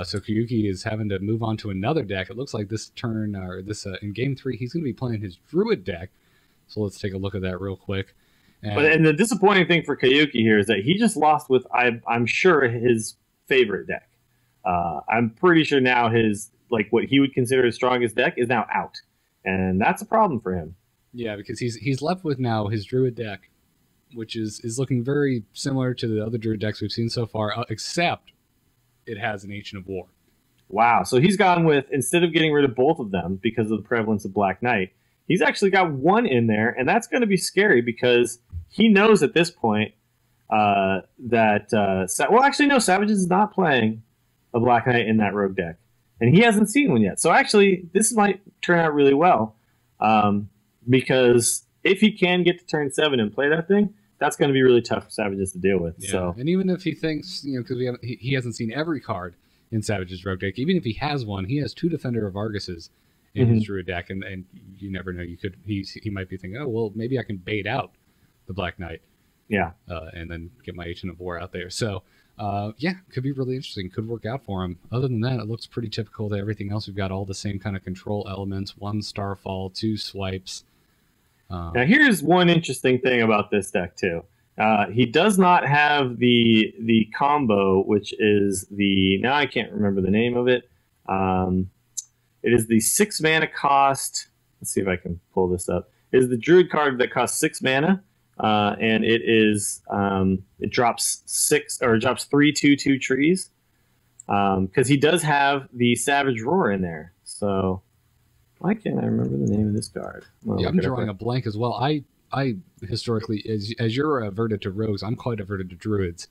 So Koyuki is having to move on to another deck. It looks like this turn, or this in game 3, he's going to be playing his Druid deck. So let's take a look at that real quick. And the disappointing thing for Koyuki here is that he just lost with, I'm sure, his favorite deck. I'm pretty sure now his, like, what he would consider his strongest deck is now out. And that's a problem for him. Yeah, because he's left with now his Druid deck, which is looking very similar to the other Druid decks we've seen so far, except it has an Ancient of War. Wow. So he's gone with, instead of getting rid of both of them because of the prevalence of Black Knight, he's actually got one in there, and that's going to be scary because he knows at this point well, actually, no, Savjz is not playing a Black Knight in that Rogue deck, and he hasn't seen one yet. So actually, this might turn out really well, because if he can get to turn 7 and play that thing, that's going to be really tough for Savjz to deal with. Yeah. So, and even if he thinks, because he hasn't seen every card in Savjz's Rogue deck, even if he has one, he has 2 Defender of Arguses in his Druid deck, and you never know. He might be thinking, oh well, maybe I can bait out the Black Knight, yeah, and then get my Ancient of War out there. So yeah, could be really interesting. Could work out for him. Other than that, it looks pretty typical to everything else. We've got all the same kind of control elements: 1 Starfall, 2 swipes. Now here's one interesting thing about this deck too. He does not have the combo, which is now I can't remember the name of it. It is the 6 mana cost. Let's see if I can pull this up. It is the Druid card that costs 6 mana, and it is it drops 3 2/2 trees. Because he does have the Savage Roar in there. So why can't I remember the name of this card? Yeah, I'm drawing a blank as well. I historically, as you're averted to rogues, I'm quite averted to druids.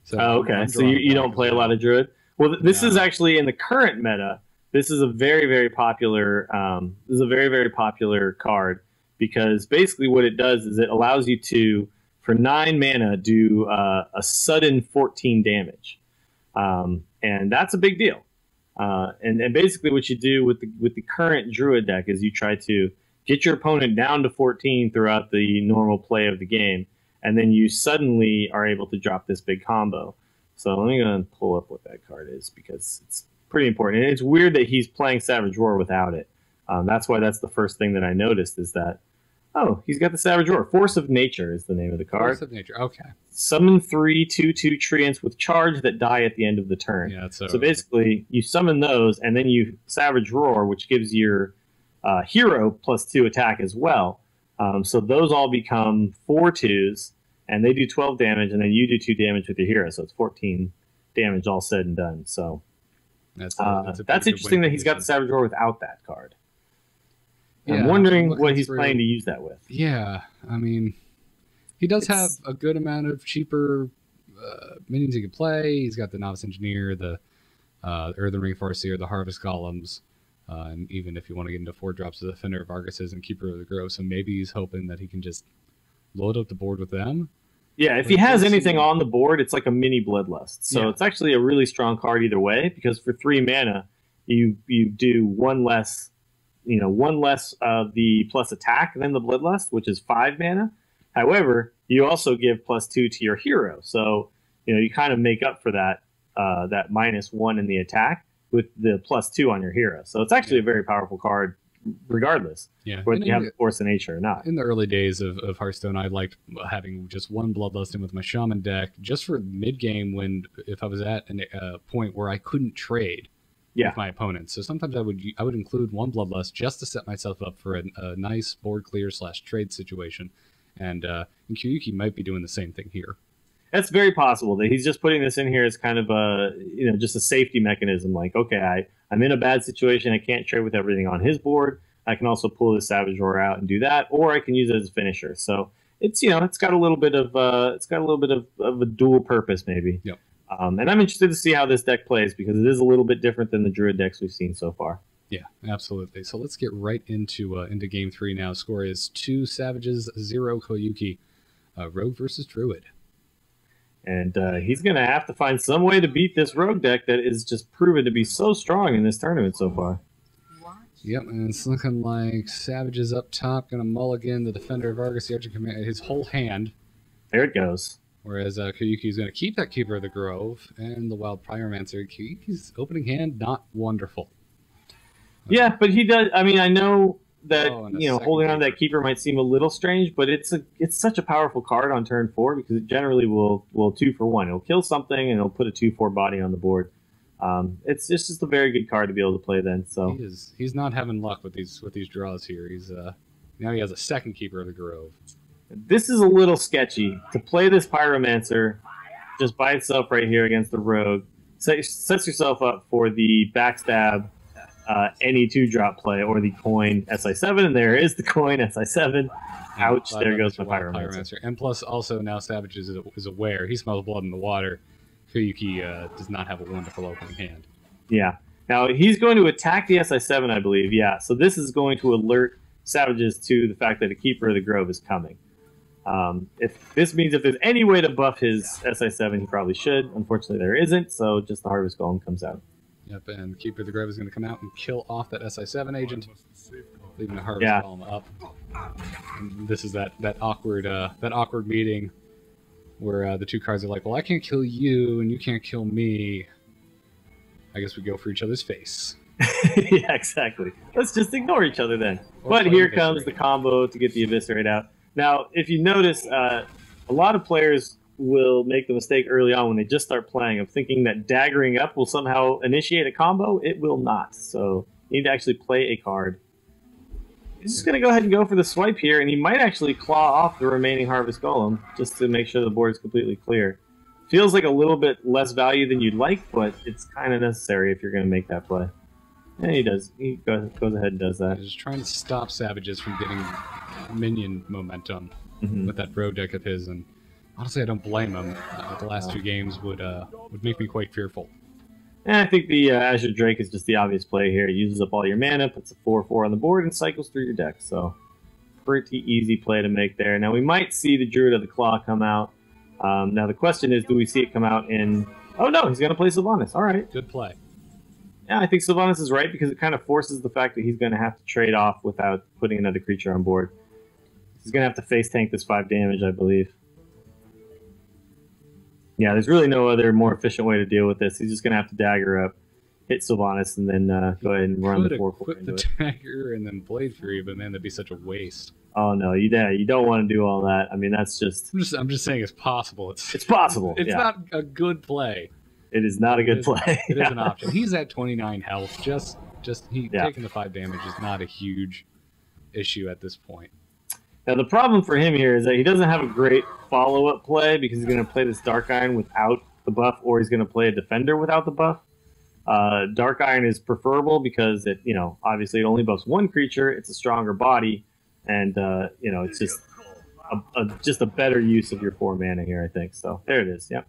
So okay. So you don't play a lot of druid. Well, this is actually in the current meta. This is a very popular. This is a very popular card because basically what it does is it allows you to, for 9 mana, do a sudden 14 damage, and that's a big deal. And basically what you do with the current druid deck is you try to get your opponent down to 14 throughout the normal play of the game, and then you suddenly are able to drop this big combo. So let me go and pull up what that card is because it's pretty important. And it's weird that he's playing Savage Roar without it. That's why that's the first thing that I noticed is that, oh, he's got the Savage Roar. Force of Nature is the name of the card. Force of Nature, okay. Summon 3 2/2 treants with charge that die at the end of the turn. Yeah, so basically, you summon those, and then you Savage Roar, which gives your hero +2 attack as well. So those all become 4/2s, and they do 12 damage, and then you do 2 damage with your hero. So it's 14 damage all said and done. So that's interesting that he's got the Savage Roar without that card. Yeah, I'm wondering what he's planning to use that with. Yeah, I mean, he does have a good amount of cheaper minions he can play. He's got the Novice Engineer, the Earthen Ring Farseer, the Harvest Golems, and even if you want to get into 4-drops, the Defender of Arguses and Keeper of the Grove. So maybe he's hoping that he can just load up the board with them. Yeah, if he has anything on the board, it's like a mini Bloodlust. So it's actually a really strong card either way, because for 3 mana, you do one less of the plus attack than the Bloodlust, which is 5 mana. However, you also give +2 to your hero. So, you kind of make up for that that -1 in the attack with the +2 on your hero. So it's actually a very powerful card regardless, whether you have the Force of Nature or not. In the early days of Hearthstone, I liked having just 1 Bloodlust in with my Shaman deck, just for mid-game if I was at a point where I couldn't trade with my opponents. So sometimes I would include 1 Bloodlust just to set myself up for a nice board clear / trade situation. And Koyuki might be doing the same thing here. That's very possible that he's just putting this in here as kind of a, just a safety mechanism. Like, okay, I'm in a bad situation. I can't trade with everything on his board. I can also pull the Savage Roar out and do that, or I can use it as a finisher. So it's, it's got a little bit of a dual purpose maybe. Yep. And I'm interested to see how this deck plays because it is a little bit different than the Druid decks we've seen so far. Yeah, absolutely. So let's get right into Game 3 now. Score is 2 Savjz, 0 Koyuki. Rogue versus Druid. And he's going to have to find some way to beat this Rogue deck that is just proven to be so strong in this tournament so far. Yep, and it's looking like Savage is up top, going to mulligan the Defender of Argus, the Archer Command, his whole hand. There it goes. Whereas Koyuki's going to keep that Keeper of the Grove and the Wild Pyromancer. Koyuki's opening hand, not wonderful. Yeah, but he does. I mean, I know that holding on to that Keeper might seem a little strange, but it's such a powerful card on turn 4 because it generally will 2-for-1. It'll kill something and it'll put a 2/4 body on the board. It's just a very good card to be able to play then. So he's not having luck with these draws here. He's now he has a second Keeper of the Grove. This is a little sketchy to play this Pyromancer just by itself right here against the Rogue. Sets yourself up for the backstab any 2-drop play or the coin SI7, and there is the coin SI7. Ouch! There goes my Pyromancer. And plus, also now Savjz is aware. He smells blood in the water. Koyuki does not have a wonderful opening hand. Yeah. Now he's going to attack the SI7, I believe. Yeah. So this is going to alert Savjz to the fact that a Keeper of the Grove is coming. If this means if there's any way to buff his SI7, he probably should. Unfortunately, there isn't. So just the Harvest Golem comes out. Yep, and Keeper of the Grove is going to come out and kill off that SI7 agent, leaving the Harvest Golem up. And this is that awkward meeting where the two cards are like, well, I can't kill you and you can't kill me. I guess we go for each other's face. Yeah, exactly. Let's just ignore each other then. But here comes the combo to get the Eviscerate out. Now, if you notice, a lot of players will make the mistake early on when they just start playing of thinking that daggering up will somehow initiate a combo. It will not. So you need to actually play a card. He's just going to go ahead and go for the swipe here, and he might actually claw off the remaining Harvest Golem just to make sure the board is completely clear. Feels like a little bit less value than you'd like, but it's kind of necessary if you're going to make that play. And he does. He goes ahead and does that. He's just trying to stop Savjz from getting minion momentum with that Rogue deck of his, and honestly, I don't blame him. The last 2 games would make me quite fearful. And I think the Azure Drake is just the obvious play here. It uses up all your mana, puts a 4/4 on the board, and cycles through your deck. So, pretty easy play to make there. Now, we might see the Druid of the Claw come out. Now, the question is, do we see it come out in... Oh, no, he's going to play Sylvanas. All right. Good play. Yeah, I think Sylvanas is right because it kind of forces the fact that he's going to have to trade off without putting another creature on board. He's going to have to face tank this 5 damage, I believe. Yeah, there's really no other more efficient way to deal with this. He's just going to have to dagger up, hit Sylvanas, and then go ahead and run the 4/4 into it. Dagger and then Blade Fury, but man, that'd be such a waste. Oh no, you don't want to do all that. I mean, that's just... I'm just saying it's possible. It's possible. It's not a good play. It is not a good play. It is an option. He's at 29 health. Taking the 5 damage is not a huge issue at this point. Now, the problem for him here is that he doesn't have a great follow-up play because he's going to play this Dark Iron without the buff, or he's going to play a Defender without the buff. Dark Iron is preferable because it, obviously it only buffs 1 creature. It's a stronger body, and it's just a better use of your 4 mana here, I think. So there it is. Yep.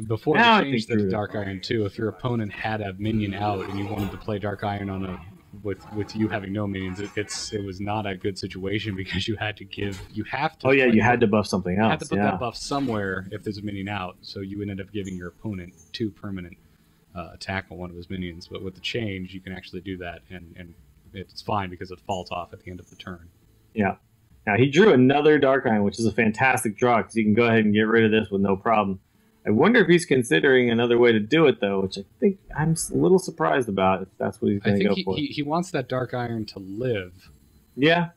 Before we changed the Dark Iron too, if your opponent had a minion out and you wanted to play Dark Iron on with you having no minions, it was not a good situation because you had to. Oh yeah, you had to buff something else. You had to put that buff somewhere if there's a minion out, so you ended up giving your opponent 2 permanent attack on one of his minions. But with the change, you can actually do that, and it's fine because it falls off at the end of the turn. Yeah. Now he drew another Dark Iron, which is a fantastic draw because you can go ahead and get rid of this with no problem. I wonder if he's considering another way to do it, though, which I think I'm a little surprised about if that's what he's going to go for. He wants that Dark Iron to live. Yeah.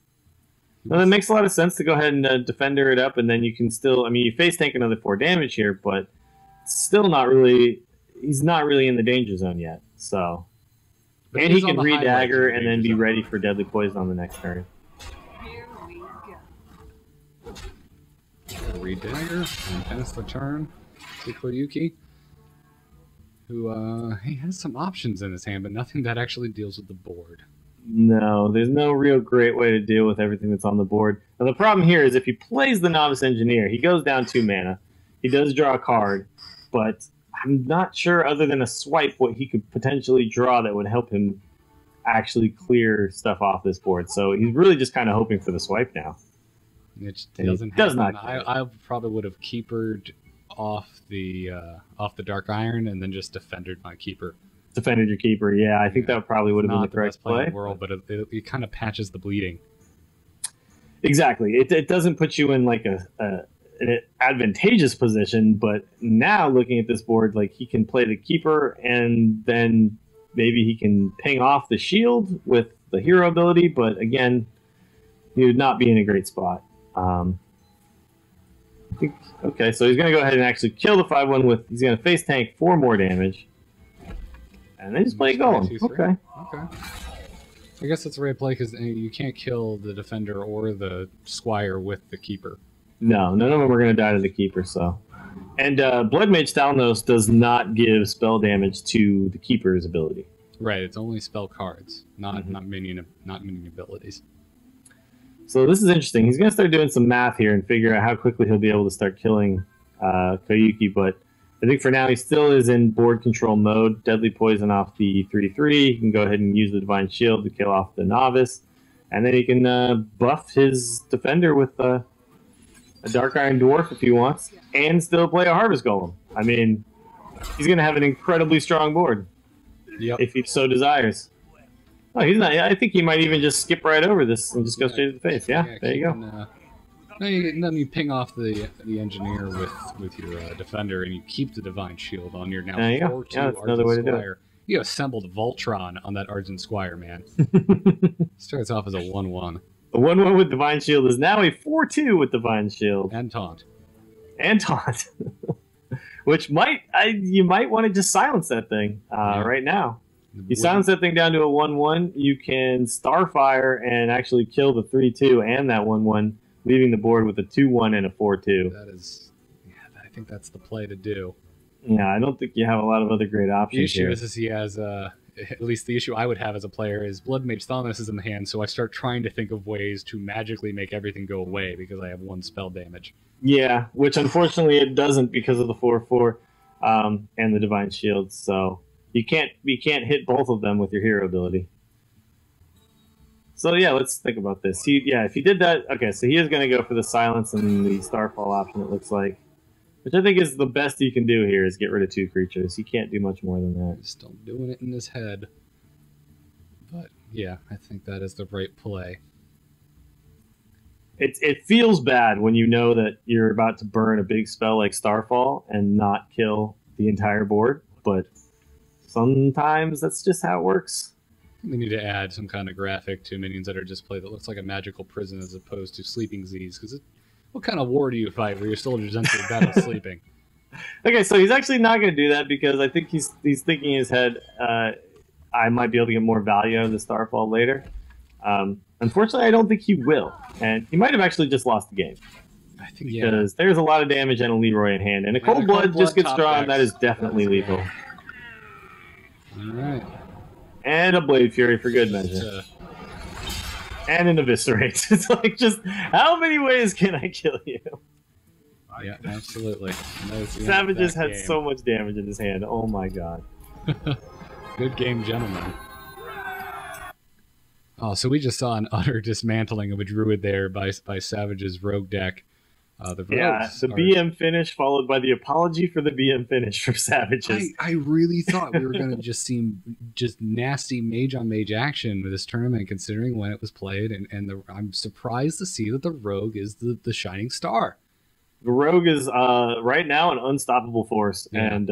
Well, that makes a lot of sense to go ahead and Defender it up, and then you can still... I mean, you face tank another 4 damage here, but still not really... He's not really in the danger zone yet, so... But and he can re-dagger and then be ready for Deadly Poison on the next turn. Re-dagger and pass the turn to Koyuki, who he has some options in his hand, but nothing that actually deals with the board. No, there's no real great way to deal with everything that's on the board. Now the problem here is if he plays the Novice Engineer, he goes down 2 mana. He does draw a card, but I'm not sure other than a swipe what he could potentially draw that would help him actually clear stuff off this board. So he's really just kind of hoping for the swipe now. It doesn't happen. I probably would have keepered off the Dark Iron and then just defended my keeper. Defended your keeper, yeah. I think that probably would have been the correct play. In the world, but it kind of patches the bleeding. Exactly. It doesn't put you in like an advantageous position, but now looking at this board, like he can play the keeper and then maybe he can ping off the shield with the hero ability, but again, he would not be in a great spot. Okay, so he's going to go ahead and actually kill the 5/1 with, he's going to face tank 4 more damage. And then just play Golem. Okay. I guess that's the right play because you can't kill the defender or the squire with the keeper. No, none of them are going to die to the keeper. So, and Blood Mage Thalnos does not give spell damage to the keeper's ability. Right, it's only spell cards, not minion abilities. So this is interesting. He's going to start doing some math here and figure out how quickly he'll be able to start killing Koyuki, but I think for now he still is in board control mode. Deadly Poison off the 3/3. He can go ahead and use the Divine Shield to kill off the Novice, and then he can buff his defender with a Dark Iron Dwarf if he wants, and still play a Harvest Golem. I mean, he's going to have an incredibly strong board if he so desires. Oh, he's not. I think he might even just skip right over this and just go straight to the face. Yeah, there you go. Then you ping off the engineer with your defender, and you keep the Divine Shield on your now 4/2 that's another way to do it. You assembled Voltron on that Argent Squire, man. Starts off as a 1/1. A 1/1 with Divine Shield is now a 4/2 with Divine Shield. And Taunt. Which you might want to just silence that thing right now. You silence that thing down to a 1/1, you can Starfire and actually kill the 3/2 and that 1/1, leaving the board with a 2/1 and a 4/2. That is, I think that's the play to do. Yeah, I don't think you have a lot of other great options. The issue here. is he has, at least the issue I would have as a player is Blood Mage Thalnos is in the hand, so I start trying to think of ways to magically make everything go away because I have 1 spell damage. Yeah, which unfortunately it doesn't because of the 4/4 and the Divine Shield. So you can't hit both of them with your hero ability. So yeah, let's think about this. If he did that, okay, so he is going to go for the silence and the Starfall option. It looks like, which I think is the best he can do here is get rid of 2 creatures. He can't do much more than that. He's still doing it in his head, but yeah, I think that is the right play. It feels bad when you know that you're about to burn a big spell like Starfall and not kill the entire board, but sometimes that's just how it works. They need to add some kind of graphic to minions that are just played that looks like a magical prison as opposed to sleeping Z's. Because what kind of war do you fight where your soldiers enter battle sleeping? Okay, so he's actually not going to do that because I think he's thinking in his head, I might be able to get more value out of the Starfall later. Unfortunately, I don't think he will. And he might have actually just lost the game. I think, because there's a lot of damage and a Leroy in hand. And a Cold Blood just gets drawn. That is definitely lethal. All right. And a Blade Fury for good measure. And an Eviscerate. It's like, just, how many ways can I kill you? Yeah, absolutely. Savjz had so much damage in his hand. Oh my god. Good game, gentlemen. Oh, so we just saw an utter dismantling of a druid there by Savjz's rogue deck. The BM finish followed by the apology for the BM finish from Savjz. I really thought we were going to just see just nasty mage on mage action with this tournament, considering when it was played, and I'm surprised to see that the rogue is the shining star. The rogue is right now an unstoppable force, and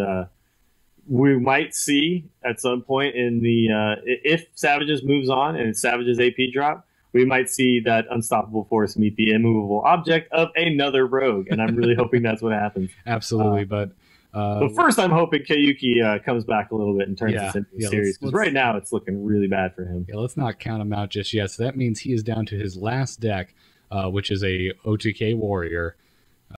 we might see at some point in the if Savjz moves on and it's Savjz's AP drop, we might see that unstoppable force meet the immovable object of another rogue, and I'm really hoping that's what happens. Absolutely, but first I'm hoping Koyuki comes back a little bit and turns this into a series, because right now it's looking really bad for him. Yeah, let's not count him out just yet. So that means he is down to his last deck, which is a OTK warrior.